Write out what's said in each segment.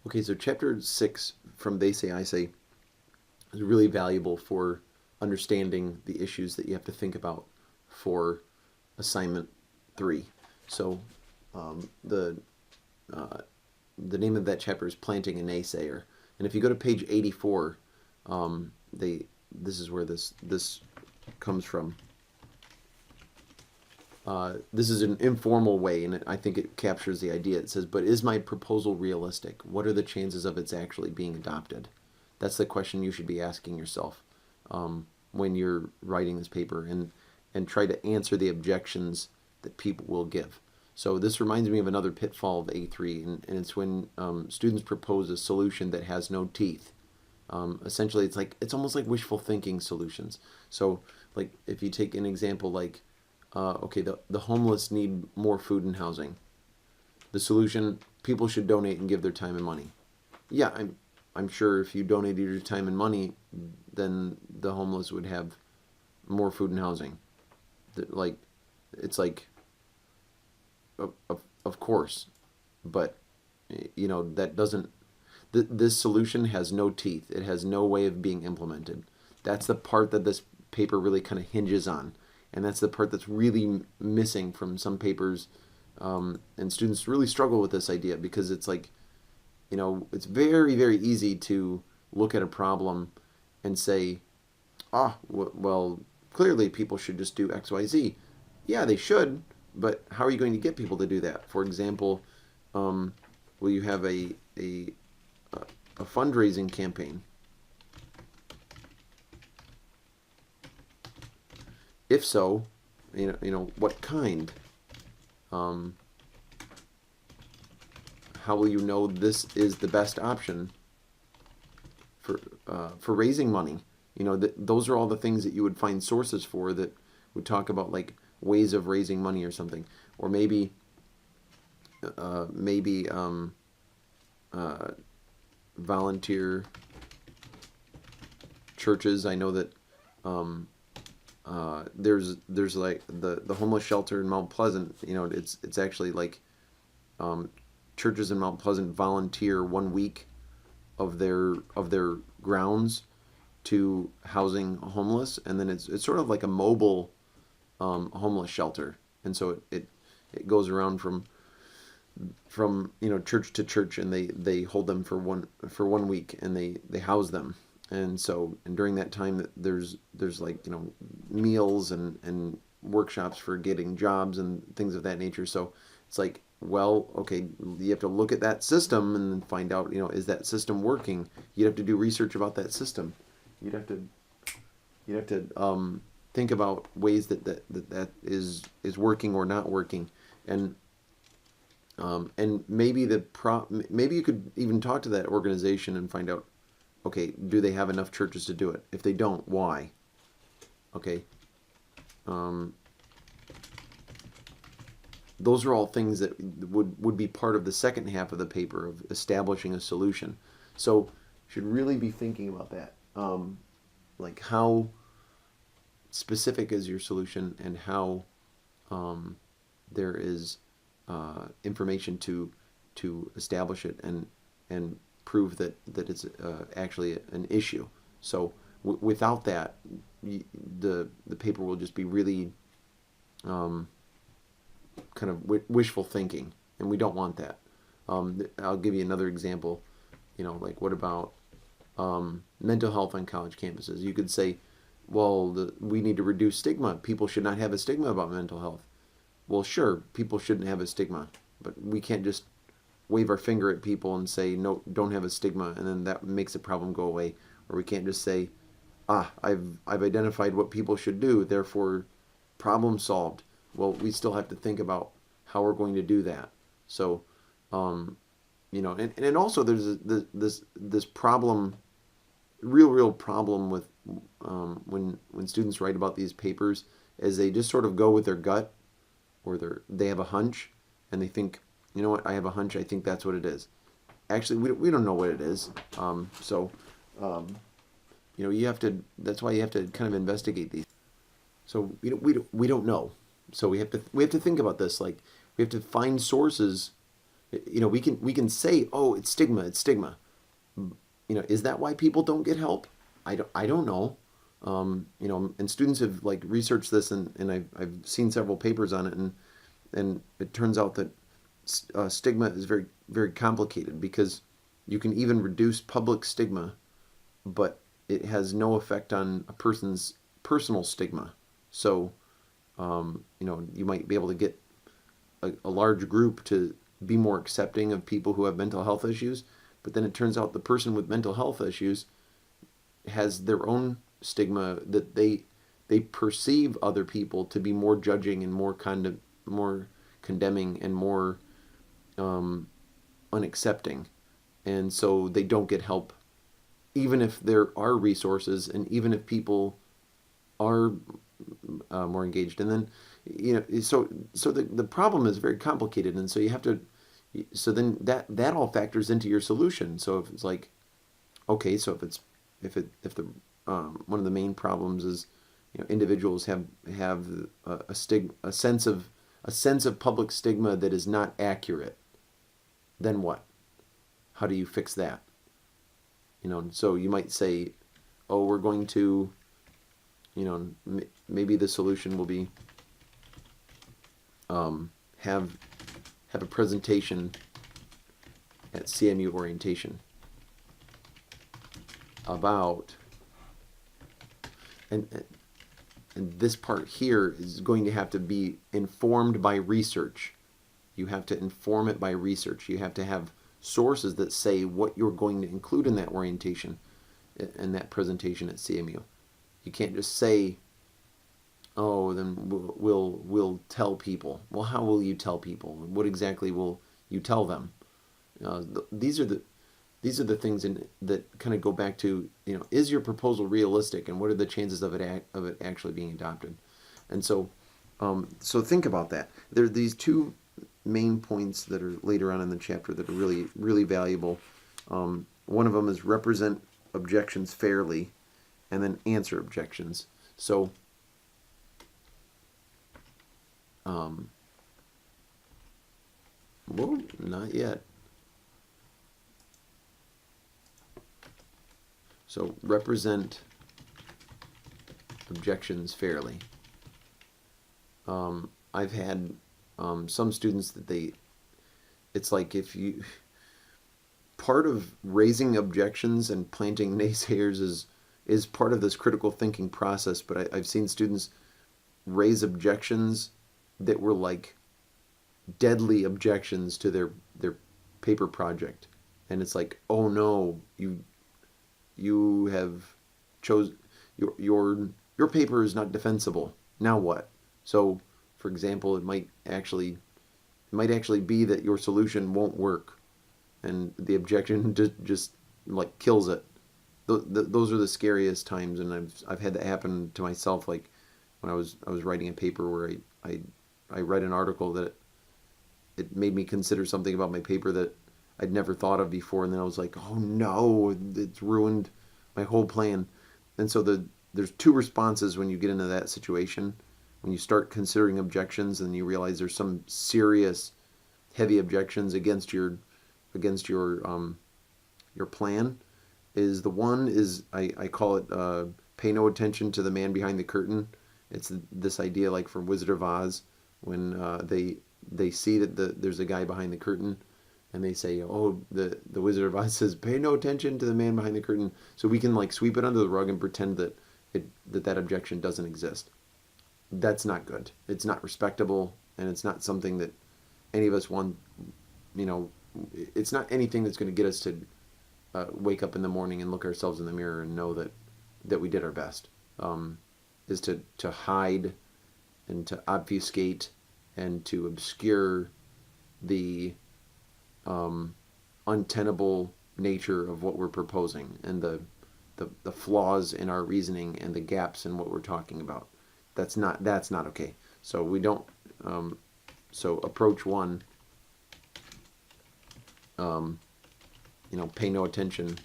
Okay, so chapter 6 from They Say, I Say is really valuable for understanding the issues that you have to think about for assignment 3. So um, the uh, the name of that chapter is Planting a Naysayer. And if you go to page 84, this is where this comes from. This is an informal way, and I think it captures the idea. It says, but is my proposal realistic? What are the chances of its actually being adopted? That's the question you should be asking yourself when you're writing this paper, and try to answer the objections that people will give. So this reminds me of another pitfall of A3, and it's when students propose a solution that has no teeth. Essentially, it's almost like wishful thinking solutions. So, like if you take an example like, okay, the homeless need more food and housing. The solution: people should donate and give their time and money. Yeah, I'm sure if you donated your time and money, then the homeless would have more food and housing. Like, it's like, of course, but that doesn't. This solution has no teeth. It has no way of being implemented. That's the part that this paper really kind of hinges on, and that's the part that's really missing from some papers. And students really struggle with this idea because it's like, it's very, very easy to look at a problem and say, well, clearly people should just do X, Y, Z. Yeah, they should, but how are you going to get people to do that? For example, will you have a fundraising campaign? If so, what kind? How will you know this is the best option for raising money? Those are all the things that you would find sources for that would talk about like ways of raising money or something, or maybe volunteer churches. I know that there's like the homeless shelter in Mount Pleasant. It's actually like churches in Mount Pleasant volunteer 1 week of their grounds to housing homeless, and then it's sort of like a mobile homeless shelter, and so it goes around from church to church, and they hold them for 1 week, and they house them. And during that time there's like meals and workshops for getting jobs and things of that nature. So it's like, well, okay, you have to look at that system and find out, is that system working? You'd have to do research about that system. You'd have to think about ways that is working or not working. And maybe maybe you could even talk to that organization and find out, okay, do they have enough churches to do it? If they don't, why? Okay. Those are all things that would be part of the second half of the paper of establishing a solution. So you should really be thinking about that. Like, how specific is your solution, and how there is information to establish it and prove that it's actually an issue. So without that, the paper will just be really kind of wishful thinking, and we don't want that. I'll give you another example. Like, what about mental health on college campuses? You could say, well, we need to reduce stigma. People should not have a stigma about mental health. Well, sure, people shouldn't have a stigma, but we can't just wave our finger at people and say, no, don't have a stigma, and then that makes the problem go away. Or we can't just say, I've identified what people should do, therefore problem solved. Well, we still have to think about how we're going to do that. So, and also there's this problem, real problem with when students write about these papers, is they just sort of go with their gut, or they have a hunch, and they think, you know what, I have a hunch, I think that's what it is. Actually, we don't know what it is. You have to. That's why you have to kind of investigate these. So we don't know. So we have to think about this. Like, we have to find sources We can say, oh, it's stigma, it's stigma. Is that why people don't get help? I don't know. And students have like researched this, and I've seen several papers on it, and it turns out that stigma is very, very complicated, because you can even reduce public stigma, but it has no effect on a person's personal stigma. So, you might be able to get a large group to be more accepting of people who have mental health issues, but then it turns out the person with mental health issues has their own stigma, that they perceive other people to be more judging and more condemning and more unaccepting, and so they don't get help, even if there are resources and even if people are more engaged. And then so the problem is very complicated, and so you have to so then that all factors into your solution. So if it's like, okay, so if the one of the main problems is, individuals have a sense of public stigma that is not accurate, then what? How do you fix that? So you might say, oh, we're going to, maybe the solution will be, have a presentation at CMU orientation about, and this part here is going to have to be informed by research. You have to inform it by research. You have to have sources that say what you're going to include in that orientation and that presentation at CMU. You can't just say, oh, then we'll tell people. Well, how will you tell people? What exactly will you tell them? These are the things that kind of go back to, is your proposal realistic, and what are the chances of it actually being adopted? And so think about that. There are these two main points that are later on in the chapter that are really, really valuable. One of them is represent objections fairly, and then answer objections. So, well, not yet. So represent objections fairly. I've had some students that it's like, if you, part of raising objections and planting naysayers is part of this critical thinking process, but I've seen students raise objections that were like deadly objections to their paper project, and it's like, oh no, you have chose your paper is not defensible. Now what? So, for example, it might actually be that your solution won't work, and the objection just like kills it. Those are the scariest times, and I've had that happen to myself. Like when I was writing a paper where I read an article that it made me consider something about my paper that I'd never thought of before, and then I was like, oh no, it's ruined my whole plan. And so there's two responses when you get into that situation. When you start considering objections and you realize there's some serious, heavy objections against your plan, is the one is I call it pay no attention to the man behind the curtain. It's this idea, like from Wizard of Oz, when they see that there's a guy behind the curtain, and they say, oh, the Wizard of Oz says, pay no attention to the man behind the curtain, so we can like sweep it under the rug and pretend that that objection doesn't exist. That's not good. It's not respectable, and it's not something that any of us want. It's not anything that's going to get us to wake up in the morning and look ourselves in the mirror and know that we did our best. Is to hide and to obfuscate and to obscure the untenable nature of what we're proposing, and the flaws in our reasoning and the gaps in what we're talking about. That's not okay. So we don't. So approach one. Pay no attention.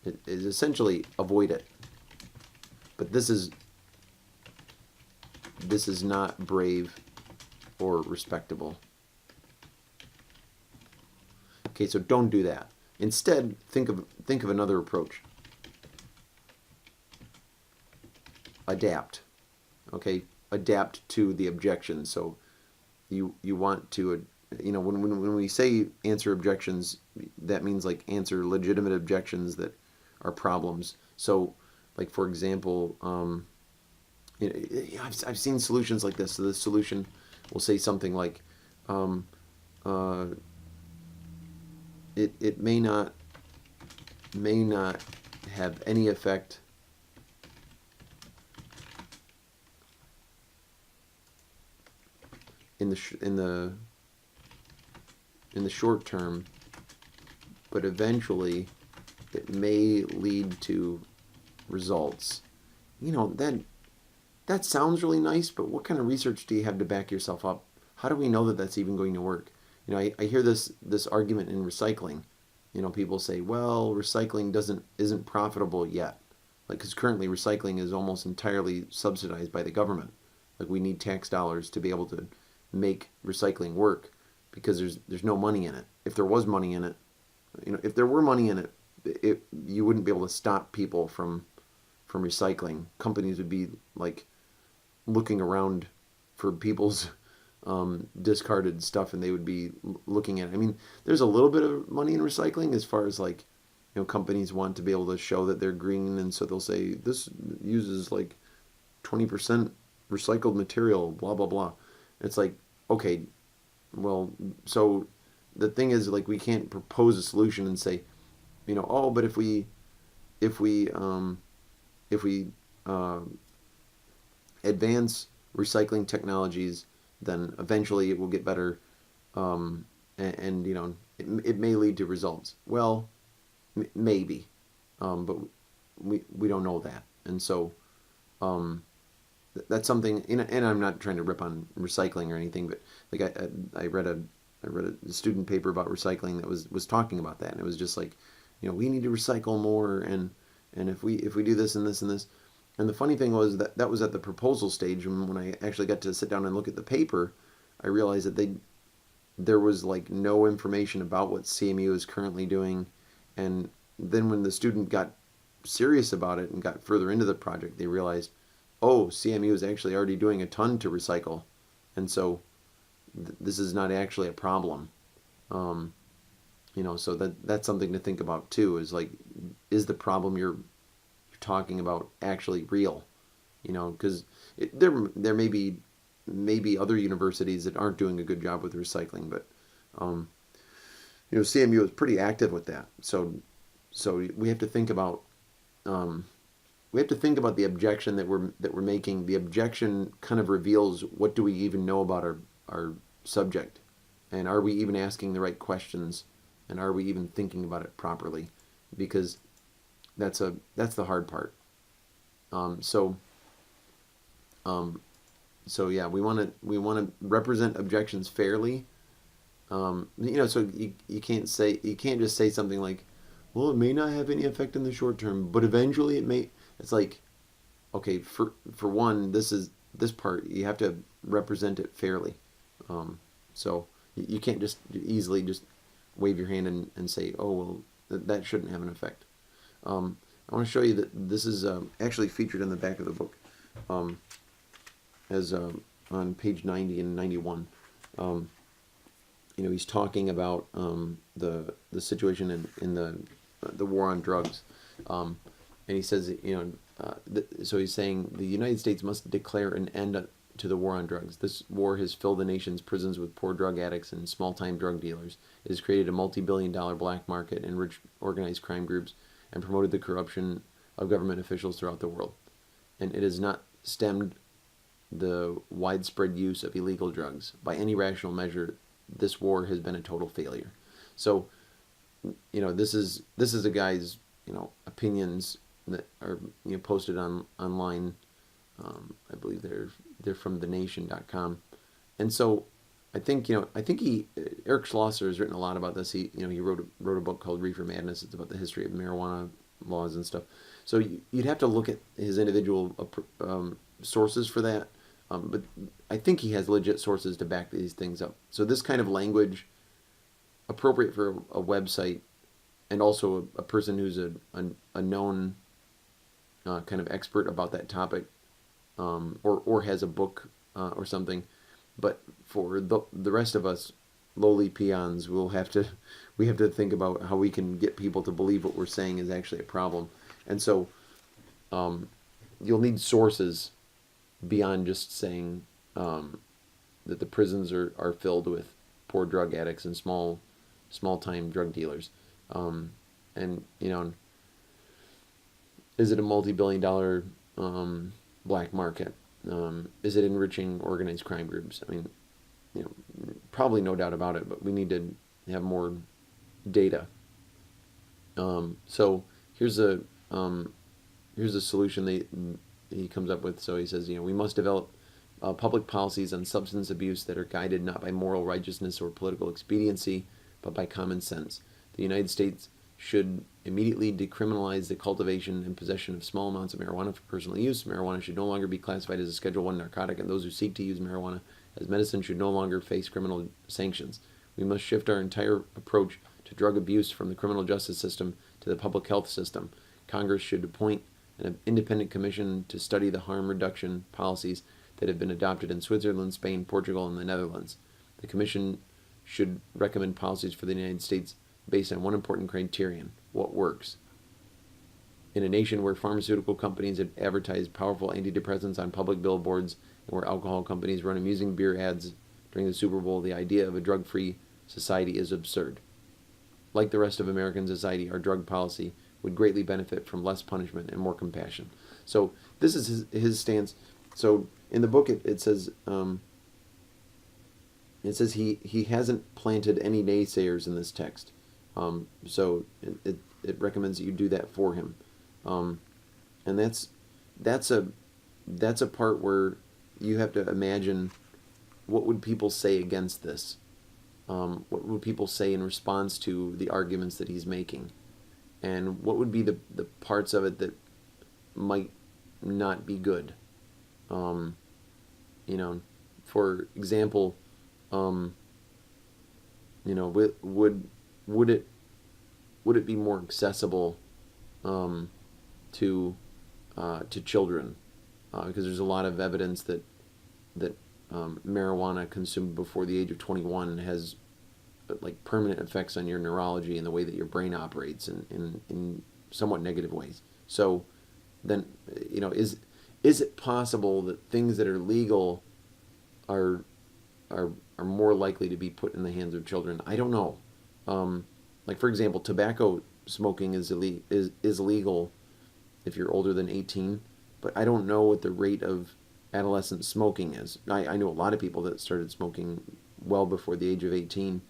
It is essentially avoid it. But this is this is not brave or respectable. Okay, so don't do that. Instead, think of another approach. Adapt. Okay, adapt to the objection. So you want to, when we say answer objections, that means like answer legitimate objections that are problems. So, like for example, I've seen solutions like this. So the solution will say something like, uh, it may not have any effect in the short term, but eventually it may lead to results. That sounds really nice, but what kind of research do you have to back yourself up? How do we know that that's even going to work? I hear this argument in recycling. People say, well, recycling isn't profitable yet, like because currently recycling is almost entirely subsidized by the government. Like we need tax dollars to be able to make recycling work because there's no money in it. If there was money in it, if there were money in it, you wouldn't be able to stop people from recycling. Companies would be like looking around for people's discarded stuff, and they would be looking at it. I mean, there's a little bit of money in recycling as far as like, companies want to be able to show that they're green, and so they'll say this uses like 20% recycled material, blah blah blah. It's like, okay, well, so the thing is, like, we can't propose a solution and say, oh, but if we advance recycling technologies, then eventually it will get better, and it may lead to results. Well, maybe, but we don't know that, and so that's something. And I'm not trying to rip on recycling or anything, but like I read a student paper about recycling that was talking about that, and it was just like, we need to recycle more, and if we do this and this and this. And the funny thing was that was at the proposal stage, and when I actually got to sit down and look at the paper, I realized that there was like no information about what CMU is currently doing. And then when the student got serious about it and got further into the project, they realized, oh, CMU is actually already doing a ton to recycle, and so this is not actually a problem. So that's something to think about too. Is like, is the problem you're talking about actually real? Because there may be other universities that aren't doing a good job with recycling, but CMU is pretty active with that. So we have to think about the objection that we're making. The objection kind of reveals what do we even know about our subject, and are we even asking the right questions, and are we even thinking about it properly? Because that's the hard part. So yeah, we want to represent objections fairly. So you can't just say something like, well, it may not have any effect in the short term, but eventually it may. It's like, okay, for one, this part you have to represent it fairly. So you can't just easily just wave your hand and say, oh, well, that shouldn't have an effect. I want to show you that this is actually featured in the back of the book, as on page 90 and 91. He's talking about the situation in the war on drugs, and he says, so he's saying the United States must declare an end to the war on drugs. This war has filled the nation's prisons with poor drug addicts and small-time drug dealers. It has created a multi-billion-dollar black market and rich organized crime groups, and promoted the corruption of government officials throughout the world. And it has not stemmed the widespread use of illegal drugs. By any rational measure, this war has been a total failure. So, this is a guy's, opinions that are posted online. I believe they're from thenation.com. And so I think Eric Schlosser has written a lot about this. He wrote a book called Reefer Madness. It's about the history of marijuana laws and stuff. So you'd have to look at his individual sources for that. but I think he has legit sources to back these things up. So this kind of language, appropriate for a website, and also a person who's a known kind of expert about that topic, or has a book or something. But for the rest of us lowly peons, we have to think about how we can get people to believe what we're saying is actually a problem. And so you'll need sources beyond just saying that the prisons are filled with poor drug addicts and small time drug dealers. And is it a multi-billion-dollar black market? Is it enriching organized crime groups? I mean, probably no doubt about it, but we need to have more data. So here's a solution he comes up with. So he says, we must develop public policies on substance abuse that are guided not by moral righteousness or political expediency, but by common sense. The United States should immediately decriminalize the cultivation and possession of small amounts of marijuana for personal use. Marijuana should no longer be classified as a Schedule I narcotic, and those who seek to use marijuana as medicine should no longer face criminal sanctions. We must shift our entire approach to drug abuse from the criminal justice system to the public health system. Congress should appoint an independent commission to study the harm reduction policies that have been adopted in Switzerland, Spain, Portugal, and the Netherlands. The commission should recommend policies for the United States based on one important criterion: what works. In a nation where pharmaceutical companies have advertised powerful antidepressants on public billboards and where alcohol companies run amusing beer ads during the Super Bowl, the idea of a drug-free society is absurd. Like the rest of American society, our drug policy would greatly benefit from less punishment and more compassion. So this is his stance. So in the book it says he hasn't planted any naysayers in this text. So it recommends that you do that for him, and that's a part where you have to imagine what would people say against this. What would people say in response to the arguments that he's making, and what would be the parts of it that might not be good. For example, would it be more accessible to children? Because there's a lot of evidence that marijuana consumed before the age of 21 has permanent effects on your neurology and the way that your brain operates in somewhat negative ways. So then, is it possible that things that are legal are more likely to be put in the hands of children? I don't know. For example, tobacco smoking is legal if you're older than 18, but I don't know what the rate of adolescent smoking is. I know a lot of people that started smoking well before the age of 18,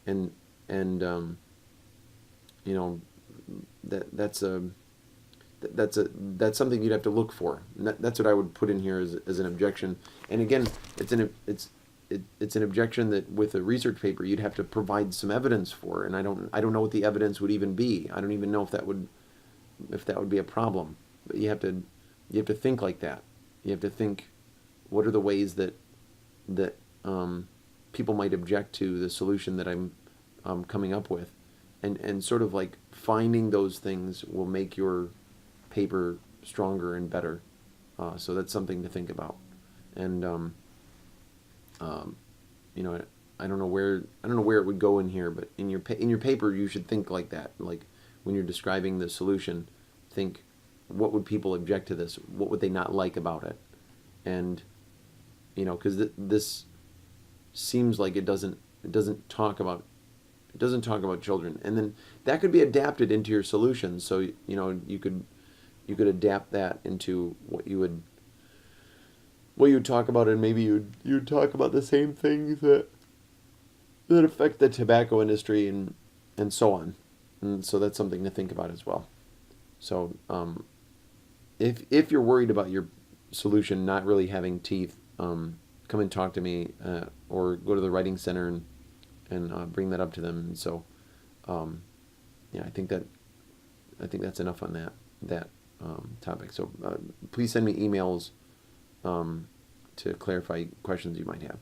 and that's something you'd have to look for. And that's what I would put in here as an objection. And again, it's an objection that with a research paper you'd have to provide some evidence for, and I don't know what the evidence would even be. I don't even know if that would be a problem. But you have to think like that. You have to think, what are the ways that people might object to the solution that I'm coming up with, and sort of finding those things will make your paper stronger and better. So that's something to think about. And I don't know where it would go in here, but in your paper you should think like that. When you're describing the solution, think, what would people object to this? What would they not like about it? And because this seems like it doesn't talk about children, and then that could be adapted into your solution. So you could adapt that into what you would talk about, and maybe you'd talk about the same things that affect the tobacco industry and so on. And so that's something to think about as well. So if you're worried about your solution not really having teeth, come and talk to me, or go to the writing center and bring that up to them. And so I think that's enough on that topic. So please send me emails to clarify questions you might have.